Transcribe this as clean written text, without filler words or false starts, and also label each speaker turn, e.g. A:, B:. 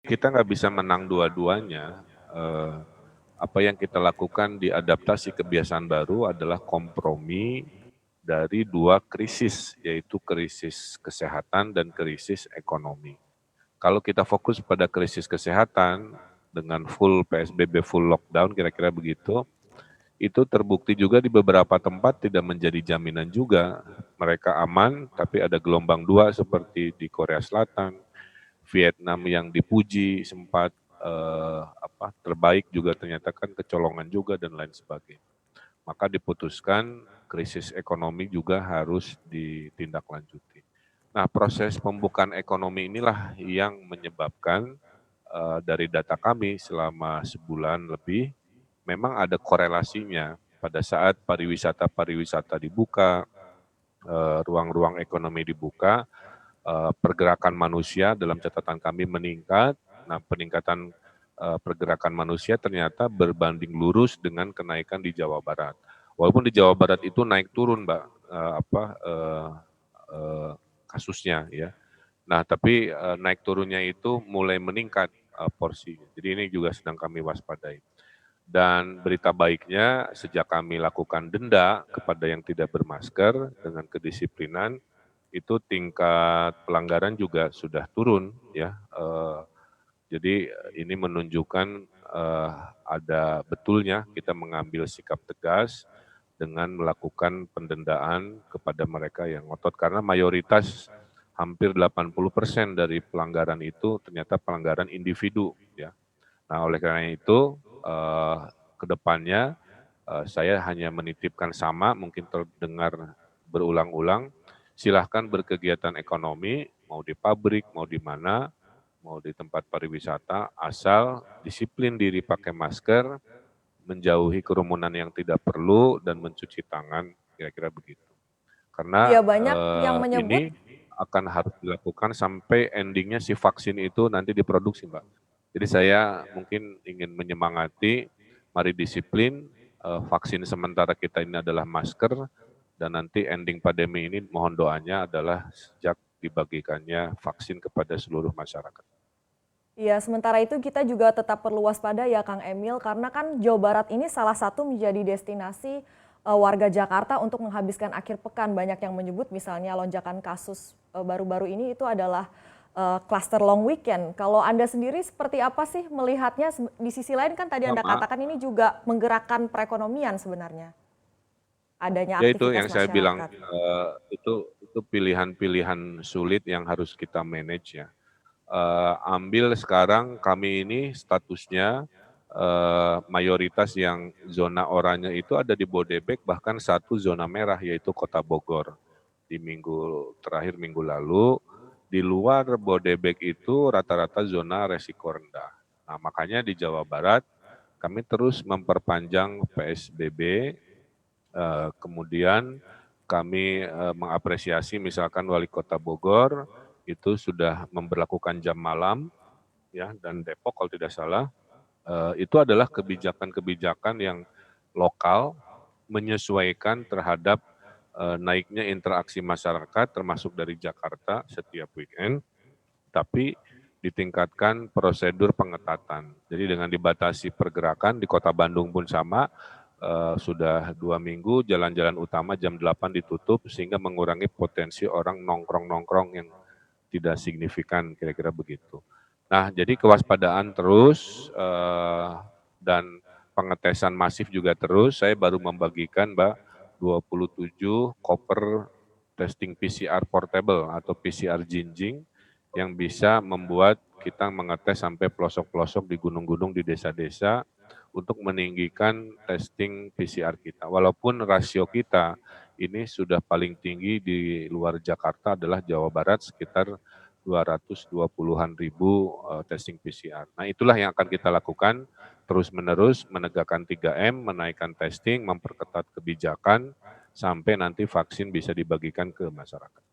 A: kita nggak bisa menang dua-duanya. Apa yang kita lakukan di adaptasi kebiasaan baru adalah kompromi dari dua krisis, yaitu krisis kesehatan dan krisis ekonomi. Kalau kita fokus pada krisis kesehatan dengan full PSBB, full lockdown, kira-kira begitu, itu terbukti juga di beberapa tempat tidak menjadi jaminan juga. Mereka aman, tapi ada gelombang dua seperti di Korea Selatan, Vietnam yang dipuji sempat terbaik juga ternyata kan kecolongan juga dan lain sebagainya. Maka diputuskan krisis ekonomi juga harus ditindaklanjuti. Nah, proses pembukaan ekonomi inilah yang menyebabkan dari data kami selama sebulan lebih, memang ada korelasinya pada saat pariwisata dibuka, ruang-ruang ekonomi dibuka, pergerakan manusia dalam catatan kami meningkat. Nah, peningkatan pergerakan manusia ternyata berbanding lurus dengan kenaikan di Jawa Barat. Walaupun di Jawa Barat itu naik turun, Mbak, kasusnya ya. Nah, tapi naik turunnya itu mulai meningkat porsi. Jadi ini juga sedang kami waspadai. Dan berita baiknya sejak kami lakukan denda kepada yang tidak bermasker dengan kedisiplinan, itu tingkat pelanggaran juga sudah turun ya. Jadi ini menunjukkan ada betulnya kita mengambil sikap tegas dengan melakukan pendendaan kepada mereka yang ngotot karena mayoritas hampir 80% dari pelanggaran itu ternyata pelanggaran individu ya. Nah, oleh karena itu ke depannya saya hanya menitipkan sama mungkin terdengar berulang-ulang, silahkan berkegiatan ekonomi mau di pabrik, mau di mana, mau di tempat pariwisata, asal disiplin diri pakai masker, menjauhi kerumunan yang tidak perlu, dan mencuci tangan, kira-kira begitu. Karena
B: Iya, banyak yang menyebut.
A: ini akan harus dilakukan sampai endingnya si vaksin itu nanti diproduksi, Mbak. Jadi saya mungkin ingin menyemangati, mari disiplin, vaksin sementara kita ini adalah masker, dan nanti ending pandemi ini mohon doanya adalah sejak dibagikannya vaksin kepada seluruh masyarakat.
B: Iya, sementara itu kita juga tetap perlu waspada ya Kang Emil, karena kan Jawa Barat ini salah satu menjadi destinasi warga Jakarta untuk menghabiskan akhir pekan. Banyak yang menyebut misalnya lonjakan kasus baru-baru ini itu adalah cluster long weekend. Kalau Anda sendiri seperti apa sih melihatnya? Di sisi lain kan tadi Anda
A: Sama,
B: katakan ini juga menggerakkan perekonomian sebenarnya, adanya
A: ya itu yang
B: aktivitas
A: saya bilang,
B: masyarakat.
A: itu pilihan-pilihan sulit yang harus kita manage ya. Ambil sekarang kami ini statusnya mayoritas yang zona oranye itu ada di Bodebek, bahkan satu zona merah yaitu Kota Bogor. Di minggu terakhir minggu lalu, di luar Bodebek itu rata-rata zona resiko rendah. Nah, makanya di Jawa Barat kami terus memperpanjang PSBB, kemudian kami mengapresiasi misalkan Wali Kota Bogor itu sudah memberlakukan jam malam ya, dan Depok kalau tidak salah, itu adalah kebijakan-kebijakan yang lokal menyesuaikan terhadap naiknya interaksi masyarakat termasuk dari Jakarta setiap weekend, tapi ditingkatkan prosedur pengetatan. Jadi dengan dibatasi pergerakan di Kota Bandung pun sama, sudah 2 minggu jalan-jalan utama jam 8 ditutup sehingga mengurangi potensi orang nongkrong-nongkrong yang tidak signifikan, kira-kira begitu. Nah, jadi kewaspadaan terus dan pengetesan masif juga terus. Saya baru membagikan, Mbak, 27 koper testing PCR portable atau PCR jinjing yang bisa membuat kita mengetes sampai pelosok-pelosok di gunung-gunung di desa-desa untuk meninggikan testing PCR kita. Walaupun rasio kita ini sudah paling tinggi di luar Jakarta adalah Jawa Barat sekitar 220-an ribu testing PCR. Nah, itulah yang akan kita lakukan terus-menerus menegakkan 3M, menaikkan testing, memperketat kebijakan sampai nanti vaksin bisa dibagikan ke masyarakat.